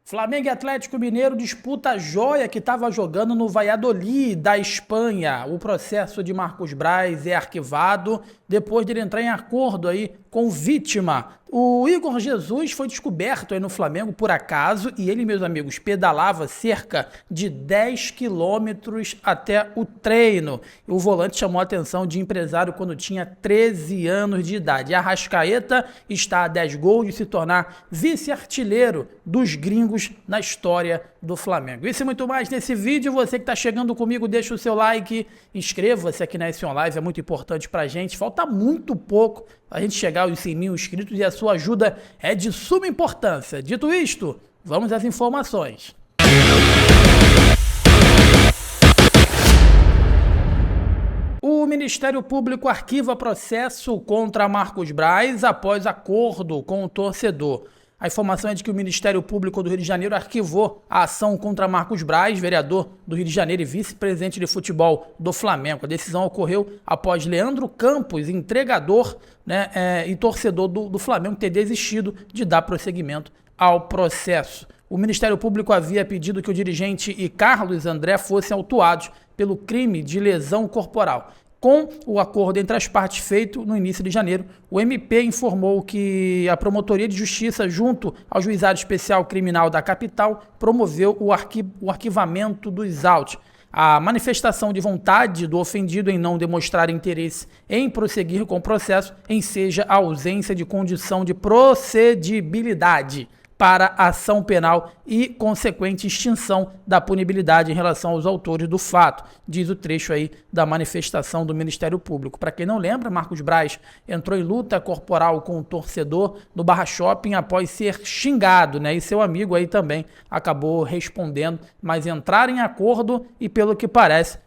Flamengo e Atlético Mineiro disputa a joia que estava jogando no Valladolid, da Espanha. O processo de Marcos Braz é arquivado depois dele entrar em acordo aí com vítima. O Igor Jesus foi descoberto aí no Flamengo por acaso e ele, meus amigos, pedalava cerca de 10 quilômetros até o treino. O volante chamou a atenção de empresário quando tinha 13 anos de idade. A Arrascaeta está a 10 gols de se tornar vice-artilheiro dos gringos na história do Flamengo. Isso e muito mais nesse vídeo. Você que está chegando comigo, deixa o seu like, inscreva-se aqui na S1 Live, é muito importante pra gente. Falta muito pouco a gente chegar aos 100 mil inscritos e a sua ajuda é de suma importância. Dito isto, vamos às informações. O Ministério Público arquiva processo contra Marcos Braz após acordo com o torcedor. A informação é de que o Ministério Público do Rio de Janeiro arquivou a ação contra Marcos Braz, vereador do Rio de Janeiro e vice-presidente de futebol do Flamengo. A decisão ocorreu após Leandro Campos, entregador e torcedor do Flamengo, ter desistido de dar prosseguimento ao processo. O Ministério Público havia pedido que o dirigente e Carlos André fossem autuados pelo crime de lesão corporal. Com o acordo entre as partes feito no início de janeiro, o MP informou que a Promotoria de Justiça, junto ao Juizado Especial Criminal da capital, promoveu o arquivamento dos autos. A manifestação de vontade do ofendido em não demonstrar interesse em prosseguir com o processo enseja a ausência de condição de procedibilidade para a ação penal e consequente extinção da punibilidade em relação aos autores do fato, diz o trecho aí da manifestação do Ministério Público. Para quem não lembra, Marcos Braz entrou em luta corporal com o torcedor no Barra Shopping após ser xingado, e seu amigo aí também acabou respondendo, mas entraram em acordo e pelo que parece,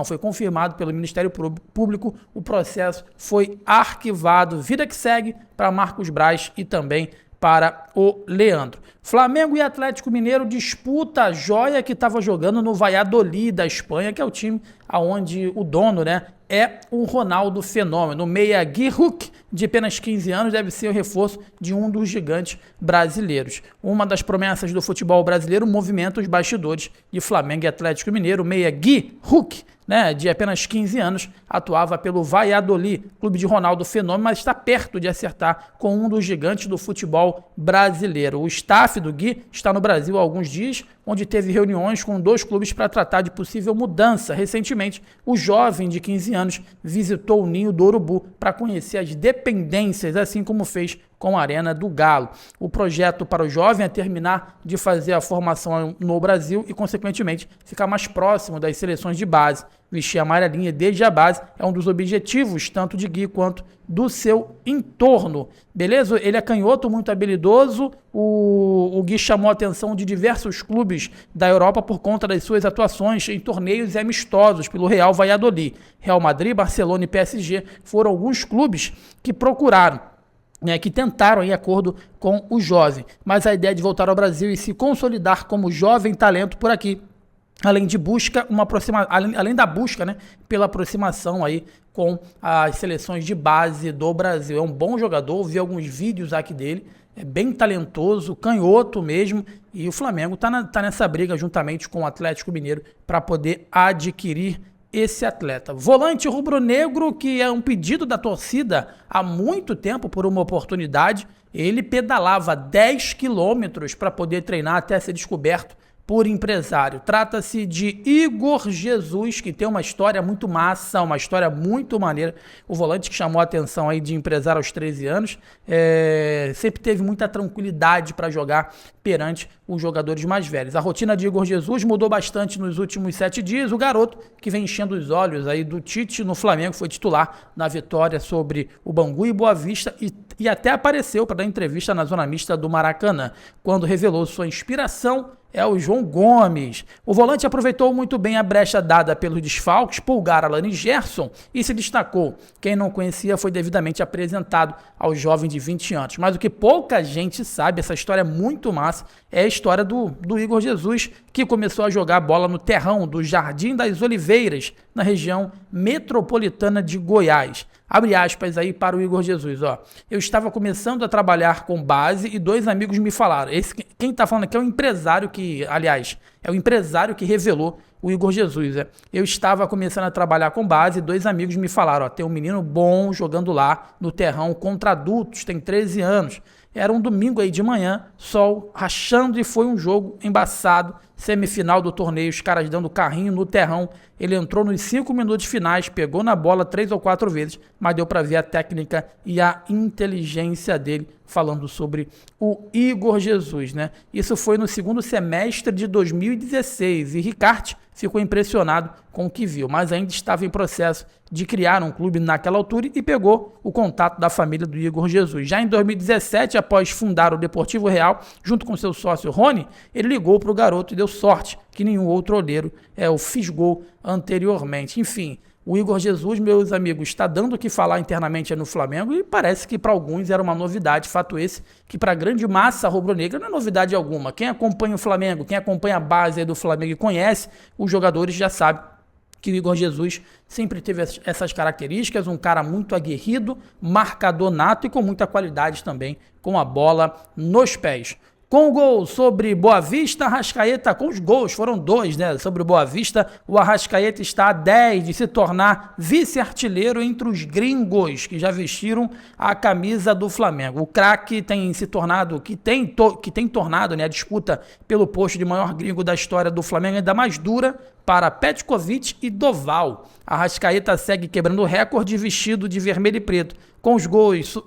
foi confirmado pelo Ministério Público, o processo foi arquivado. Vida que segue para Marcos Braz e também para o Leandro. Flamengo e Atlético Mineiro disputa a joia que estava jogando no Valladolid da Espanha, que é o time onde o dono é o Ronaldo Fenômeno. O meia Gui Hulk, de apenas 15 anos, deve ser o reforço de um dos gigantes brasileiros. Uma das promessas do futebol brasileiro movimenta os bastidores de Flamengo e Atlético Mineiro. O meia Gui Hulk, de apenas 15 anos, atuava pelo Valladolid, clube de Ronaldo Fenômeno, mas está perto de acertar com um dos gigantes do futebol brasileiro. O staff do Gui está no Brasil há alguns dias, onde teve reuniões com 2 clubes para tratar de possível mudança. Recentemente, o jovem de 15 anos visitou o Ninho do Urubu para conhecer as dependências, assim como fez com a Arena do Galo. O projeto para o jovem é terminar de fazer a formação no Brasil e, consequentemente, ficar mais próximo das seleções de base. Vestir a amarelinha desde a base é um dos objetivos, tanto de Gui quanto do seu entorno. Beleza? Ele é canhoto, muito habilidoso. O Gui chamou a atenção de diversos clubes da Europa por conta das suas atuações em torneios e amistosos pelo Real Valladolid. Real Madrid, Barcelona e PSG foram alguns clubes que procuraram, que tentaram ir acordo com o jovem. Mas a ideia de voltar ao Brasil e se consolidar como jovem talento por aqui, além da busca pela aproximação aí com as seleções de base do Brasil. É um bom jogador, vi alguns vídeos aqui dele, é bem talentoso, canhoto mesmo, e o Flamengo tá nessa briga juntamente com o Atlético Mineiro para poder adquirir esse atleta. Volante rubro-negro, que é um pedido da torcida há muito tempo por uma oportunidade, ele pedalava 10 quilômetros para poder treinar até ser descoberto por empresário. Trata-se de Igor Jesus, que tem uma história muito massa, uma história muito maneira. O volante que chamou a atenção aí de empresário aos 13 anos, sempre teve muita tranquilidade para jogar perante os jogadores mais velhos. A rotina de Igor Jesus mudou bastante nos últimos 7 dias. O garoto, que vem enchendo os olhos aí do Tite no Flamengo, foi titular na vitória sobre o Bangu e Boa Vista e até apareceu para dar entrevista na zona mista do Maracanã, quando revelou sua inspiração é o João Gomes. O volante aproveitou muito bem a brecha dada pelos desfalques, Pulgar, Alan e Gerson, e se destacou. Quem não conhecia foi devidamente apresentado ao jovem de 20 anos. Mas o que pouca gente sabe, essa história é muito massa, é a história do Igor Jesus, que começou a jogar bola no terrão do Jardim das Oliveiras, na região metropolitana de Goiás. Abre aspas aí para o Igor Jesus, ó. Eu estava começando a trabalhar com base e 2 amigos me falaram. Quem tá falando aqui é o empresário que, aliás, é o empresário que revelou o Igor Jesus. Eu estava começando a trabalhar com base e 2 amigos me falaram, ó, tem um menino bom jogando lá no terrão contra adultos, tem 13 anos. Era um domingo aí de manhã, sol rachando e foi um jogo embaçado, semifinal do torneio, os caras dando carrinho no terrão. Ele entrou nos 5 minutos finais, pegou na bola 3 ou 4 vezes, mas deu para ver a técnica e a inteligência dele, falando sobre o Igor Jesus, né? Isso foi no segundo semestre de 2016 e Ricarte ficou impressionado com o que viu, mas ainda estava em processo de criar um clube naquela altura e pegou o contato da família do Igor Jesus. Já em 2017, após fundar o Deportivo Real, junto com seu sócio Rony, ele ligou para o garoto e deu sorte que nenhum outro olheiro o fisgou anteriormente. Enfim, o Igor Jesus, meus amigos, está dando o que falar internamente no Flamengo e parece que para alguns era uma novidade, fato esse, que para a grande massa rubro-negra não é novidade alguma. Quem acompanha o Flamengo, quem acompanha a base do Flamengo e conhece os jogadores já sabe que o Igor Jesus sempre teve essas características, um cara muito aguerrido, marcador nato e com muita qualidade também, com a bola nos pés. Com o gol sobre Boa Vista, Arrascaeta, com os gols, foram 2, né? Sobre o Boa Vista, o Arrascaeta está a 10 de se tornar vice-artilheiro entre os gringos que já vestiram a camisa do Flamengo. O craque tem se tornado, que tem tornado, né, a disputa pelo posto de maior gringo da história do Flamengo ainda mais dura para Petkovic e Doval. Arrascaeta segue quebrando o recorde vestido de vermelho e preto. Com os gols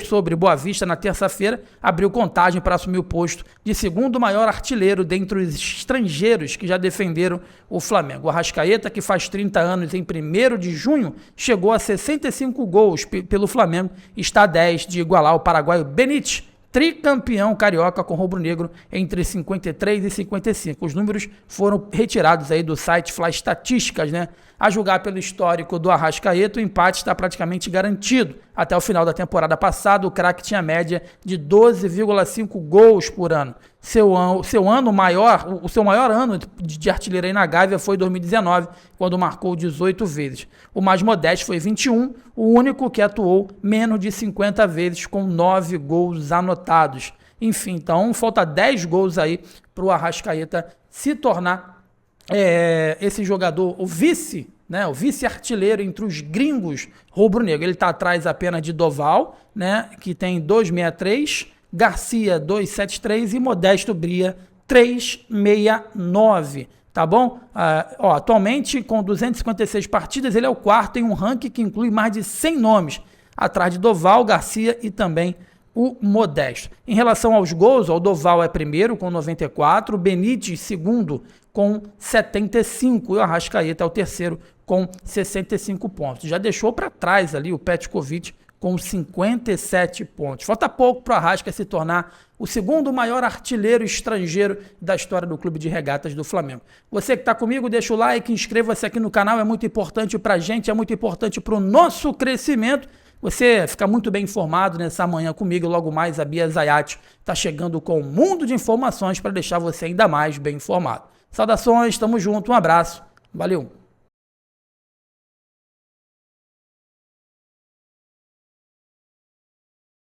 sobre Boa Vista na terça-feira, abriu contagem para assumir o posto de segundo maior artilheiro dentre os estrangeiros que já defenderam o Flamengo. O Arrascaeta, que faz 30 anos em 1º de junho, chegou a 65 gols pelo Flamengo e está a 10 de igualar o paraguaio Benítez, tricampeão carioca com rubro-negro entre 53 e 55. Os números foram retirados aí do site Fla Estatísticas, né? A julgar pelo histórico do Arrascaeta, o empate está praticamente garantido. Até o final da temporada passada, o craque tinha média de 12,5 gols por ano. O seu maior ano de artilheiro aí na Gávea foi 2019, quando marcou 18 vezes. O mais modesto foi 21, o único que atuou menos de 50 vezes, com 9 gols anotados. Enfim, então falta 10 gols aí para o Arrascaeta se tornar esse jogador, o vice-artilheiro entre os gringos rubro-negro. Ele está atrás apenas de Doval, né, que tem 2,63, Garcia 2,73 e Modesto Bria 3,69. Tá bom? Atualmente, com 256 partidas, ele é o quarto em um ranking que inclui mais de 100 nomes, atrás de Doval, Garcia e também o Modesto. Em relação aos gols, o Doval é primeiro com 94, o Benítez segundo com 75 e o Arrascaeta é o terceiro com 65 pontos. Já deixou para trás ali o Petkovic com 57 pontos. Falta pouco para o Arrasca se tornar o segundo maior artilheiro estrangeiro da história do Clube de Regatas do Flamengo. Você que está comigo, deixa o like, inscreva-se aqui no canal, é muito importante para a gente, é muito importante para o nosso crescimento. Você fica muito bem informado nessa manhã comigo, logo mais a Bia Zayat está chegando com um mundo de informações para deixar você ainda mais bem informado. Saudações, tamo junto, um abraço, valeu!